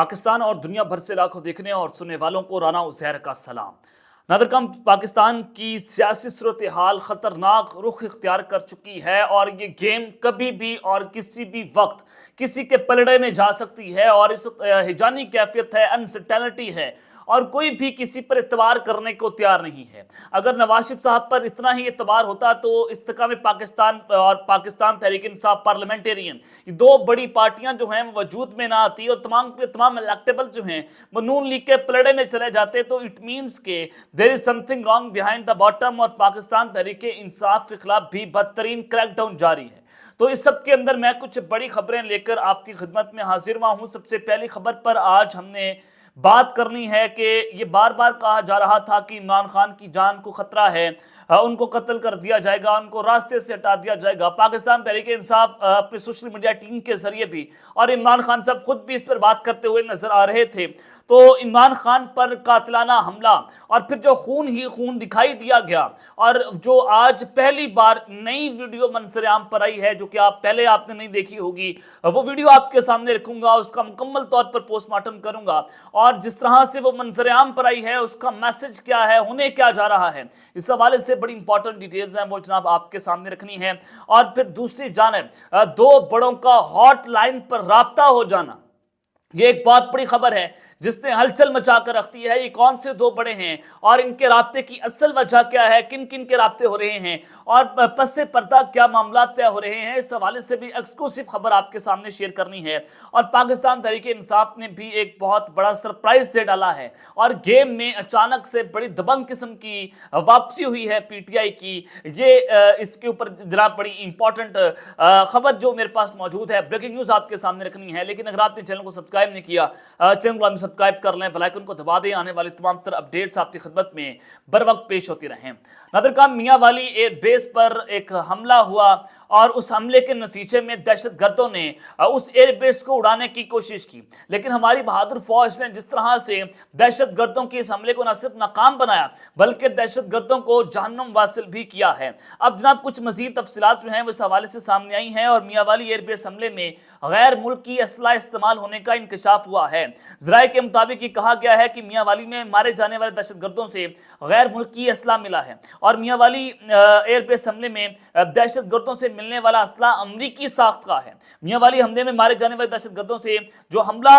پاکستان اور دنیا بھر سے لاکھوں دیکھنے اور سننے والوں کو رانا عزیر کا سلام۔ نادرکم پاکستان کی سیاسی صورتحال خطرناک رخ اختیار کر چکی ہے اور یہ گیم کبھی بھی اور کسی بھی وقت کسی کے پلڑے میں جا سکتی ہے اور اس ہیجانی کیفیت ہے، انسرٹینٹی ہے اور کوئی بھی کسی پر اعتبار کرنے کو تیار نہیں ہے۔ اگر نواز شریف صاحب پر اتنا ہی اعتبار ہوتا تو استحکام پاکستان اور پاکستان تحریک انصاف پارلیمنٹیرین، یہ دو بڑی پارٹیاں جو ہیں وجود میں نہ آتی اور تمام الیکٹیبل جو ہیں وہ نون لیگ کے پلڑے میں چلے جاتے، تو اٹ مینس کہ there is something wrong behind the bottom اور پاکستان تحریک انصاف کے خلاف بھی بدترین کریک ڈاؤن جاری ہے۔ تو اس سب کے اندر میں کچھ بڑی خبریں لے کر آپ کی خدمت میں حاضر ہوا ہوں۔ سب سے پہلی خبر پر آج ہم نے بات کرنی ہے کہ یہ بار بار کہا جا رہا تھا کہ عمران خان کی جان کو خطرہ ہے، ان کو قتل کر دیا جائے گا، ان کو راستے سے ہٹا دیا جائے گا۔ پاکستان تحریک انصاف اپنی سوشل میڈیا ٹیم کے ذریعے بھی اور عمران خان صاحب خود بھی اس پر بات کرتے ہوئے نظر آ رہے تھے۔ تو عمران خان پر قاتلانہ حملہ اور پھر جو خون ہی خون دکھائی دیا گیا، اور جو آج پہلی بار نئی ویڈیو منظر عام پر آئی ہے جو کہ پہلے آپ نے نہیں دیکھی ہوگی، وہ ویڈیو آپ کے سامنے رکھوں گا، اس کا مکمل طور پر پوسٹ مارٹم کروں گا اور جس طرح سے وہ منظر عام پر آئی ہے اس کا میسج کیا ہے، ہونے کیا جا رہا ہے، اس حوالے سے بڑی امپورٹنٹ ڈیٹیلز ہیں وہ جناب آپ کے سامنے رکھنی ہے۔ اور پھر دوسری جانب دو بڑوں کا ہاٹ لائن پر رابطہ ہو جانا، یہ ایک بہت بڑی خبر ہے جس نے ہلچل مچا کر رکھتی ہے۔ یہ کون سے دو بڑے ہیں اور ان کے رابطے کی اصل وجہ کیا ہے، کن کن کے رابطے ہو رہے ہیں اور پس پردہ کیا معاملات طے ہو رہے ہیں، اس حوالے سے بھی ایکسکلوسیو خبر آپ کے سامنے شیئر کرنی ہے۔ اور پاکستان تحریک انصاف نے بھی ایک بہت بڑا سرپرائز دے ڈالا ہے اور گیم میں اچانک سے بڑی دبنگ قسم کی واپسی ہوئی ہے پی ٹی آئی کی۔ یہ اس کے اوپر جناب بڑی امپورٹنٹ خبر جو میرے پاس موجود ہے، بریکنگ نیوز آپ کے سامنے رکھنی ہے۔ لیکن اگر آپ نے چینل کو سبسکرائب نہیں کیا، چینل کو سبسکرائب کر لیں، بیل آئیکن کو دبا دیں، آنے والی تمام تر اپڈیٹس آپ کی خدمت میں بر وقت پیش ہوتی رہیں۔ نادرکام میاں والی ایئر بیس پر ایک حملہ ہوا اور اس حملے کے نتیجے میں دہشت گردوں نے اس ایئر بیس کو اڑانے کی کوشش کی، لیکن ہماری بہادر فوج نے جس طرح سے دہشت گردوں کے اس حملے کو نہ صرف ناکام بنایا بلکہ دہشت گردوں کو جہنم واصل بھی کیا ہے۔ اب جناب کچھ مزید تفصیلات جو ہیں وہ اس حوالے سے سامنے آئی ہیں اور میاں والی ایئر بیس حملے میں غیر ملکی اسلحہ استعمال ہونے کا انکشاف ہوا ہے۔ ذرائع کے مطابق یہ کہا گیا ہے کہ میاں والی میں مارے جانے والے دہشت گردوں سے غیر ملکی اسلحہ ملا ہے اور میاں والی ایئر بیس حملے میں دہشت گردوں سے ملنے والا اسلحہ امریکی ساخت کا ہے۔ میاں والی حملے میں مارے جانے والے دہشت گردوں سے جو حملہ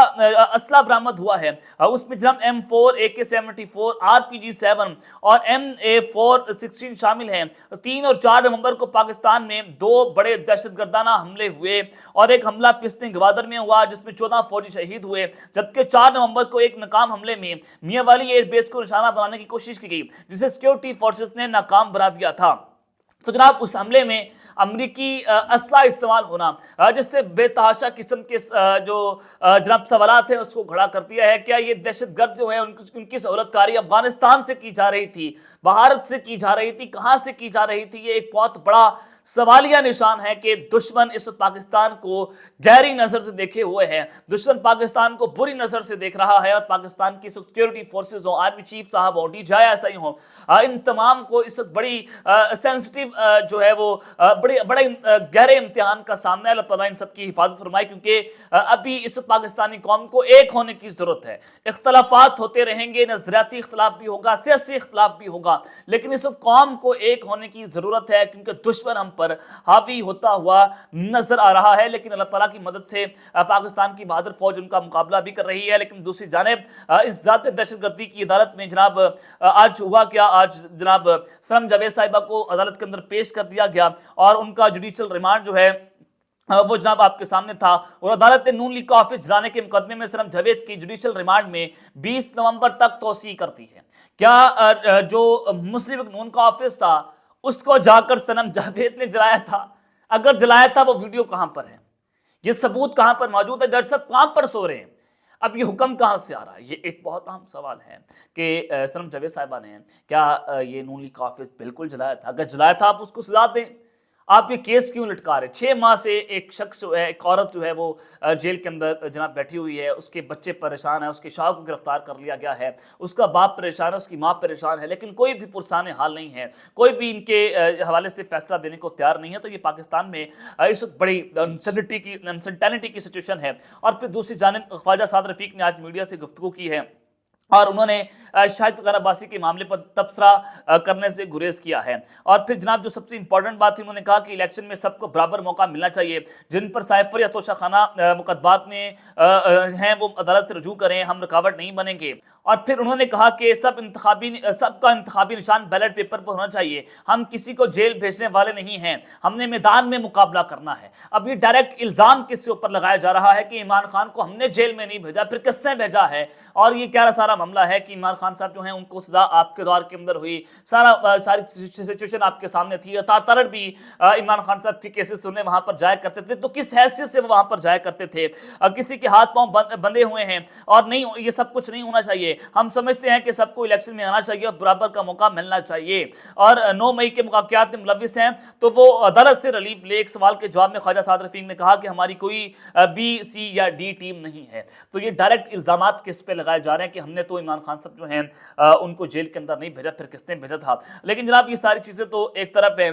اسلحہ برآمد ہوا ہے اس میں جناب M4 AK-74 RPG-7 اور MA416 شامل ہیں۔ 3 اور 4 نومبر کو پاکستان میں دو بڑے دہشت گردانہ حملے ہوئے اور ایک حملہ پستن گوادر میں ہوا جس میں 14 فوجی شہید ہوئے، جبکہ 4 نومبر کو ایک ناکام حملے میں میاں والی ایئر بیس کو نشانہ بنانے کی کوشش کی گئی جسے سیکیورٹی فورسز نے ناکام بنا دیا تھا۔ تو جناب اس حملے میں امریکی اسلحہ استعمال ہونا جس سے بے تحاشا قسم کے جو جناب سوالات ہیں اس کو کھڑا کر دیا ہے۔ کیا یہ دہشت گرد جو ہے ان کی سہولت کاری افغانستان سے کی جا رہی تھی، بھارت سے کی جا رہی تھی، کہاں سے کی جا رہی تھی؟ یہ ایک بہت بڑا سوالیہ نشان ہے کہ دشمن اس وقت پاکستان کو گہری نظر سے دیکھے ہوئے ہے، دشمن پاکستان کو بری نظر سے دیکھ رہا ہے اور پاکستان کی سیکیورٹی فورسز ہوں، آرمی چیف صاحب ہوں، DJI ہوں، ان تمام کو اس وقت بڑی سینسٹیو جو ہے وہ بڑے گہرے امتحان کا سامنا ہے۔ اللہ تعالیٰ ان سب کی حفاظت فرمائے، کیونکہ ابھی اس وقت پاکستانی قوم کو ایک ہونے کی ضرورت ہے۔ اختلافات ہوتے رہیں گے، نظریاتی اختلاف بھی ہوگا، سیاسی اختلاف بھی ہوگا، لیکن اس وقت قوم کو ایک ہونے کی ضرورت ہے کیونکہ دشمن ہم پر حاوی ہوتا ہوا نظر آ رہا ہے۔ لیکن اللہ تعالیٰ کی مدد سے پاکستان کی بہادر فوج ان کا مقابلہ بھی کر رہی ہے۔ لیکن دوسری جانب اس ذات دہشت گردی کی عدالت میں جناب آج ہوا کیا، آج جناب سنم جاوید صاحبہ کو عدالت کے اندر پیش کر دیا گیا اور ان کا جوڈیشل ریمانڈ جو ہے وہ جناب آپ کے سامنے تھا اور عدالت نے نون لیگ کا آفس جلانے کے مقدمے میں سنم جاوید کی جوڈیشل ریمانڈ میں 20 نومبر تک توسیع کر دی ہے۔ کیا جو مسلم لیگ نون کا آفس تھا اس کو جا کر سنم جاوید نے جلایا تھا؟ اگر جلایا تھا وہ ویڈیو کہاں پر ہے، یہ ثبوت کہاں پر موجود ہے؟ جج صاحب کہاں پر سو رہے ہیں؟ اب یہ حکم کہاں سے آ رہا ہے؟ یہ ایک بہت اہم سوال ہے کہ سنم جاوید صاحبہ نے کیا یہ نون لیگ کا آفس بالکل جلایا تھا؟ اگر جلایا تھا آپ اس کو سزا دیں، आप ये केस क्यों लटका रहे? 6 माह से एक शख्स जो है, एक औरत जो है वो जेल के अंदर जनाब बैठी हुई है, उसके बच्चे परेशान हैं, उसके शौहर को गिरफ्तार कर लिया गया है, उसका बाप परेशान है, उसकी माँ परेशान है, लेकिन कोई भी पुरसाने हाल नहीं है, कोई भी इनके हवाले से फैसला देने को तैयार नहीं है। तो ये पाकिस्तान में इस वक्त बड़ी अनसर्टेनिटी की सिचुएशन है। और फिर दूसरी जानिब ख्वाजा साद रफीक ने आज मीडिया से गुफ्तगू की है और उन्होंने शाहिद फखर अब्बासी के मामले पर तबसरा करने से गुरेज किया है। और फिर जनाब जो सबसे इंपॉर्टेंट बात थी, उन्होंने कहा कि इलेक्शन में सबको बराबर मौका मिलना चाहिए, जिन पर साइफर या तोशाखाना मुकदमात में हैं वो अदालत से रजू करें, हम रुकावट नहीं बनेंगे। और फिर उन्होंने कहा कि सबका इंतखाबी निशान बैलेट पेपर पर होना चाहिए, हम किसी को जेल भेजने वाले नहीं हैं, हमने मैदान में मुकाबला करना है। अब ये डायरेक्ट इल्ज़ाम किसके ऊपर लगाया जा रहा है कि इमरान खान को हमने जेल में नहीं भेजा, फिर किसने भेजा है? और ये क्या सारा मामला है कि इमरान खान साहब जो हैं उनको सजा आपके दौर के अंदर हुई, सारी सिचुएशन आपके सामने थी, तातर भी इमरान खान साहब के केसेस सुनने वहां पर जाया करते थे, तो किस हैसियत से वो वहां पर जाया करते थे? किसी के हाथ पांव बंधे हुए हैं और नहीं, ये सब कुछ नहीं होना चाहिए। हम समझते हैं कि सबको इलेक्शन में आना चाहिए और बराबर का मौका मिलना चाहिए। और 9 मई के मुकाबलात में मुलविस हैं तो वो अदालत से रिलीफ ले। एक सवाल के जवाब में ख्वाजा साद रफीक ने कहा कि हमारी कोई बी, सी या डी टीम नहीं है। तो ये डायरेक्ट इल्जामात किस पे लगाए जा रहे हैं कि हमने तो इमरान खान साहब जो हैं उनको जेल के अंदर नहीं भेजा, फिर किसने भेजा था? लेकिन जनाब ये सारी चीजें तो एक तरफ है।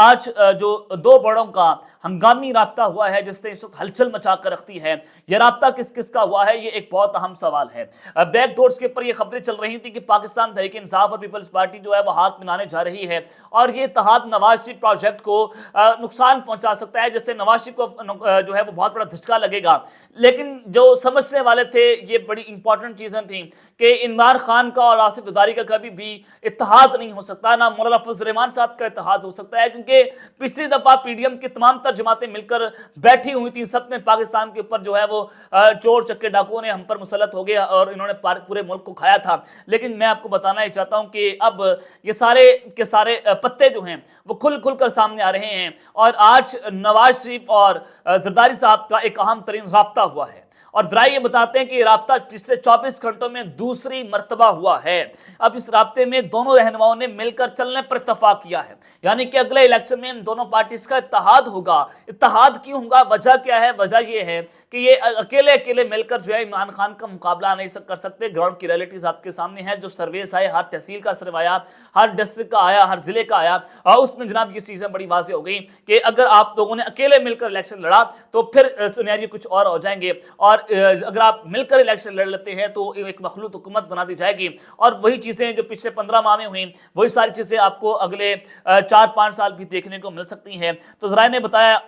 आज जो 2 बड़ों का हंगामी राब्ता हुआ है जिसने इस वक्त हलचल मचा कर रखती है, यह राब्ता किस किस का हुआ है, ये एक बहुत अहम सवाल है। बैकडोर्स के ऊपर ये खबरें चल रही थी कि पाकिस्तान तहरीक इंसाफ और पीपल्स पार्टी जो है वो हाथ मिलाने जा रही है और ये इत्तेहाद नवाज शरीफ प्रोजेक्ट को नुकसान पहुंचा सकता है, जिससे नवाज शरीफ को जो है वो बहुत बड़ा धचका लगेगा। लेकिन जो समझने वाले थे, ये बड़ी इंपॉर्टेंट चीजें थी कि इमरान खान का और आसिफ जरदारी का कभी भी इत्तेहाद नहीं हो सकता, ना मौलाना फजल रहमान साहब का इत्तेहाद हो सकता है, क्योंकि पिछली दफा पीडीएम की तमाम तर जमातें मिलकर बैठी हुई थी, सब ने पाकिस्तान के ऊपर जो है वो चोर चक्के डाकुओं ने हम पर मुसल्लत हो गया और इन्होंने पूरे मुल्क को खाया था। लेकिन मैं आपको बताना ही चाहता हूं कि अब ये सारे के सारे पत्ते जो हैं वो खुल कर सामने आ रहे हैं और आज नवाज शरीफ और जरदारी साहब का एक अहम तरीन राब्ता हुआ है। और जरा ये बताते हैं कि ये राब्ता पिछले 24 घंटों में दूसरी मर्तबा हुआ है। अब इस राब्ते में दोनों रहनुमाओं ने मिलकर चलने पर इत्तेफाक किया है, यानी कि अगले इलेक्शन में इन दोनों पार्टीज का इत्तेहाद होगा। इत्तेहाद क्यों होगा? वजह क्या है? वजह ये है कि ये अकेले मिलकर जो है इमरान खान का मुकाबला नहीं कर सकते। ग्राउंड की रियलिटीज आपके सामने है, जो सर्वेस आए, हर तहसील का सर्वे आया, हर डिस्ट्रिक्ट का आया, हर जिले का आया, और उसमें जनाब ये चीजें बड़ी वाज़ेह हो गई कि अगर आप लोगों ने अकेले मिलकर इलेक्शन लड़ा तो फिर सिनेरियो कुछ और हो जाएंगे, और अगर आप मिलकर इलेक्शन लड़ लेते हैं तो एक मखलूत हुकूमत बना दी जाएगी। और वही चीजें जो पिछले 15 माह में हुई, वही सारी चीजें आपको अगले 4-5 साल भी देखने को मिल सकती हैं। तो जराए ने बताया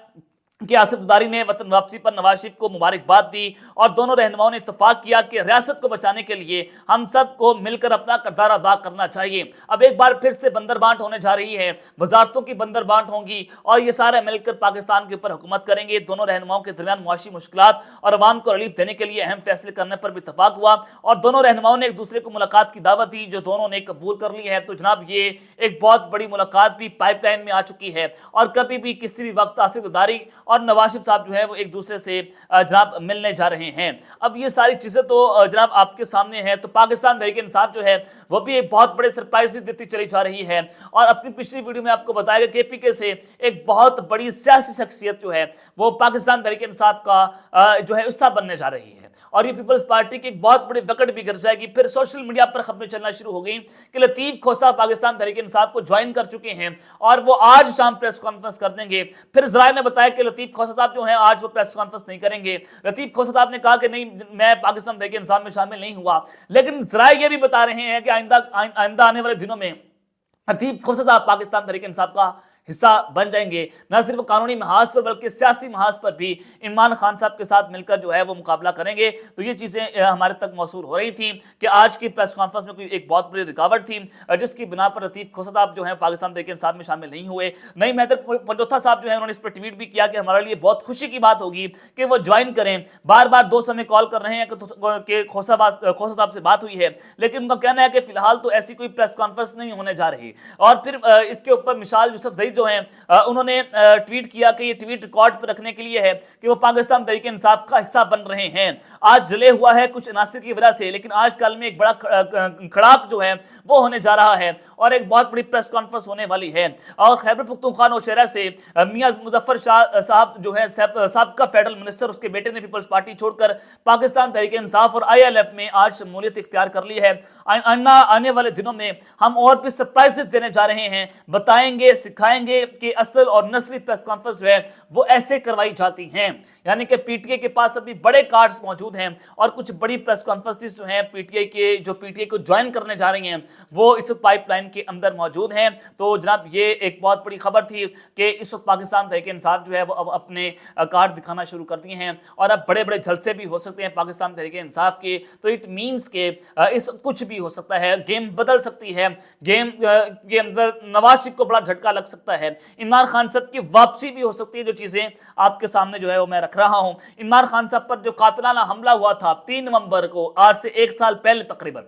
कि आसिफ जरदारी ने वतन वापसी पर नवाज शरीफ को मुबारकबाद दी और दोनों रहनुमाओं ने इत्तेफाक किया कि रियासत को बचाने के लिए हम सबको मिलकर अपना किरदार अदा करना चाहिए। अब एक बार फिर से बंदर बांट होने जा रही है, वजारतों की बंदर बांट होंगी और ये सारे मिलकर पाकिस्तान के ऊपर हुकूमत करेंगे। दोनों रहनुमाओं के दरमियान मुआशी मुश्किलात और अवाम को रिलीफ देने के लिए अहम फैसले करने पर भी इत्तेफाक हुआ और दोनों रहनुमाओं ने एक दूसरे को मुलाकात की दावत दी, जो दोनों ने कबूल कर ली है। तो जनाब ये एक बहुत बड़ी मुलाकात भी पाइपलाइन में आ चुकी है और कभी भी किसी भी वक्त आसिफ जरदारी और नवाज शरीफ साहब जो है वो एक दूसरे से जनाब मिलने जा रहे हैं। अब ये सारी चीजें तो जनाब आपके सामने है। तो पाकिस्तान तहरीक इंसाफ जो है वो भी एक बहुत बड़े सरप्राइज देती चली जा रही है और अपनी पिछली वीडियो में आपको बताया कि केपीके से एक बहुत बड़ी सियासी शख्सियत जो है वो पाकिस्तान तहरीक इंसाफ का जो है हिस्सा बनने जा रही है और ये पीपल्स पार्टी की एक बहुत बड़ी वकड़ भी गिर जाएगी। फिर सोशल मीडिया पर खबरें चलना शुरू हो गई कि लतीफ खोसा पाकिस्तान तहरीक इंसाफ को ज्वाइन कर चुके हैं और वो आज शाम प्रेस कॉन्फ्रेंस कर देंगे। फिर जराए ने बताया कि लतीफ खोसा साहब जो हैं आज वो प्रेस कॉन्फ्रेंस नहीं करेंगे। लतीफ खोसा साहब ने कहा कि नहीं, मैं पाकिस्तान तहरीक इंसाफ में शामिल नहीं हुआ। लेकिन जराए ये भी बता रहे हैं कि आइंदा आने वाले दिनों में लतीफ खोसा साहब पाकिस्तान तहरीक इंसाफ का हिस्सा बन जाएंगे, न सिर्फ कानूनी महाज पर बल्कि सियासी महाज पर भी इमरान खान साहब के साथ मिलकर जो है वो मुकाबला करेंगे। तो ये चीज़ें हमारे तक मौसूल हो रही थी कि आज की प्रेस कॉन्फ्रेंस में कोई एक बहुत बड़ी रुकावट थी जिसकी बिना पर लतीफ खोसा साहब जो है पाकिस्तान तहरीक इंसाफ में शामिल नहीं हुए। नईम हैदर पंजोथा साहब जो है उन्होंने इस पर ट्वीट भी किया कि हमारे लिए बहुत खुशी की बात होगी कि वो ज्वाइन करें। बार बार 2 समय कॉल कर रहे हैं कि खोसा साहब से बात हुई है, लेकिन उनका कहना है कि फिलहाल तो ऐसी कोई प्रेस कॉन्फ्रेंस नहीं होने जा रही। और फिर इसके ऊपर मिसाल यूसुफ जईद जो हैं उन्होंने ट्वीट किया कि ये ट्वीट रिकॉर्ड पर रखने के लिए है कि वो पाकिस्तान तहरीक इंसाफ का हिस्सा बन रहे हैं। आज जले हुआ है कुछ अनासर की वजह से, लेकिन आज कल में एक बड़ा खड़ाक जो है वो होने जा रहा है और एक बहुत बड़ी प्रेस कॉन्फ्रेंस होने वाली है। और खैबर पख्तूनख्वा नौशहरा से मियां मुजफ्फर शाह साहब जो है साबका फेडरल मिनिस्टर, उसके बेटे ने पीपल्स पार्टी छोड़कर पाकिस्तान तहरीक इंसाफ और ILF में आज शमूलियत इख्तियार कर ली है। आने वाले दिनों में हम और भी सरप्राइजेस देने जा रहे हैं, बताएंगे, सिखाएंगे कि असल और नस्ली प्रेस कॉन्फ्रेंस जो है वो ऐसे करवाई जाती हैं। यानी कि PTI के पास अभी बड़े कार्ड्स मौजूद हैं और कुछ बड़ी प्रेस कॉन्फ्रेंसेस जो हैं PTI को ज्वाइन करने जा रही हैं वो इस पाइपलाइन के अंदर मौजूद हैं। तो जनाब ये एक बहुत बड़ी खबर थी कि इस वक्त पाकिस्तान तहरीक इंसाफ जो है वो अब अपने कार्ड दिखाना शुरू कर दिए हैं और अब बड़े बड़े जलसे भी हो सकते हैं पाकिस्तान तहरीक इंसाफ के। तो इट मीन्स के इस कुछ भी हो सकता है, गेम बदल सकती है, गेम के अंदर नवाज शरीफ को बड़ा झटका लग सकता है, इमरान खान साहब की वापसी भी हो सकती है। जो चीजें आपके सामने जो है वो मैं रख रहा हूं, इमरान खान साहब पर जो कातिलाना हमला हुआ था 3 नवंबर को, आज से 1 साल पहले तकरीबन,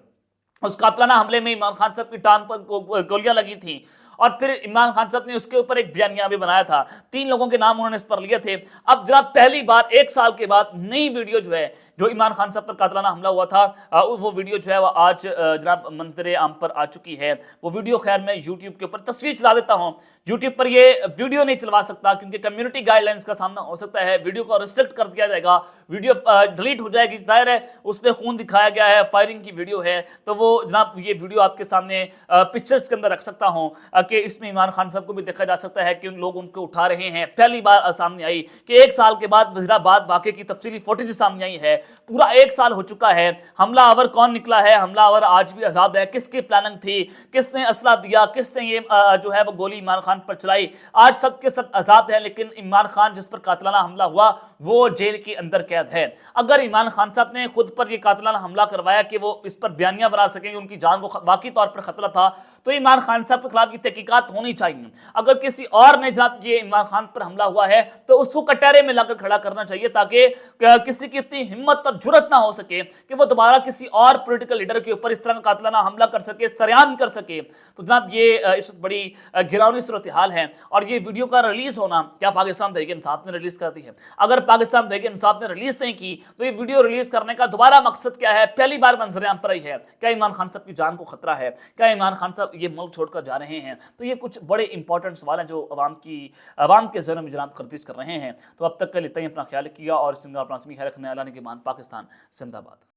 उस कातिलाना हमले में इमरान खान साहब की टांग पर गोलियां लगी थी और फिर इमरान खान साहब ने उसके ऊपर एक बयानिया भी बनाया था। 3 लोगों के नाम उन्होंने इस पर लिए थे। अब जनाब पहली बार 1 साल के बाद नई वीडियो जो है, जो इमरान खान साहब पर कातिलाना हमला हुआ था, वो वीडियो जो है वो आज जनाब मंजर आम पर आ चुकी है। वो वीडियो खैर मैं यूट्यूब के ऊपर तस्वीर चला देता हूं। यूट्यूब पर ये वीडियो नहीं चलवा सकता क्योंकि कम्युनिटी गाइडलाइंस का सामना हो सकता है, वीडियो को रिस्ट्रिक्ट कर दिया जाएगा, वीडियो डिलीट हो जाएगी। जाहिर है उसमें खून दिखाया गया है, फायरिंग की वीडियो है, तो वो जनाब ये वीडियो आपके सामने पिक्चर्स के अंदर रख सकता हूं कि इसमें इमरान खान साहब को भी देखा जा सकता है कि उन लोग उनको उठा रहे हैं। पहली बार सामने आई कि 1 साल के बाद वजीराबाद वाकये की तफसीली फुटेज सामने आई है। पूरा 1 साल हो चुका है, हमलावर कौन निकला है, हमलावर आज भी आजाद है, किसकी प्लानिंग थी, किसने असला दिया, किसने ये जो है वो गोली इमरान खान पर चलाई, आज सब के सब आजाद है। लेकिन इमरान खान जिस पर कातिलाना हमला हुआ वो जेल के अंदर कैद है। अगर इमरान खान साहब ने खुद पर यह कातिलाना हमला करवाया कि वो इस पर बयानियां बना सकेंगे, उनकी जान को वाकई तौर पर खतरा था, तो इमरान खान साहब के खिलाफ की तहकीकात होनी चाहिए। अगर किसी और ने जनाब ये इमरान खान पर हमला हुआ है तो उसको कटहरे में लाकर खड़ा करना चाहिए ताकि किसी की इतनी हिम्मत और जुर्रत ना हो सके कि वो दोबारा किसी और पॉलिटिकल लीडर के ऊपर इस तरह का कातिलाना हमला कर सके, सरेआम कर सके। तो जनाब ये इस बड़ी घिनौनी सूरत हाल है और ये वीडियो का रिलीज होना क्या पाकिस्तान तहरीक इंसाफ ने रिलीज कर दी है? अगर पाकिस्तान तहरीक इंसाफ ने रिलीज नहीं की तो ये वीडियो रिलीज करने का दोबारा मकसद क्या है? पहली बार मंजर-ए-आम पर आई है, क्या इमरान खान साहब की जान को खतरा है, क्या इमरान खान साहब ये मुल्क छोड़कर जा रहे हैं? तो ये कुछ बड़े इंपॉर्टेंट सवाल हैं जो अवाम के ज़हनों में जनाब गर्दिश कर रहे हैं। तो अब तक के लिए इतना ही, अपना ख्याल किया और सिंगा अपना ख्याल रखने, अल्लाह ने के मान, पाकिस्तान जिंदाबाद।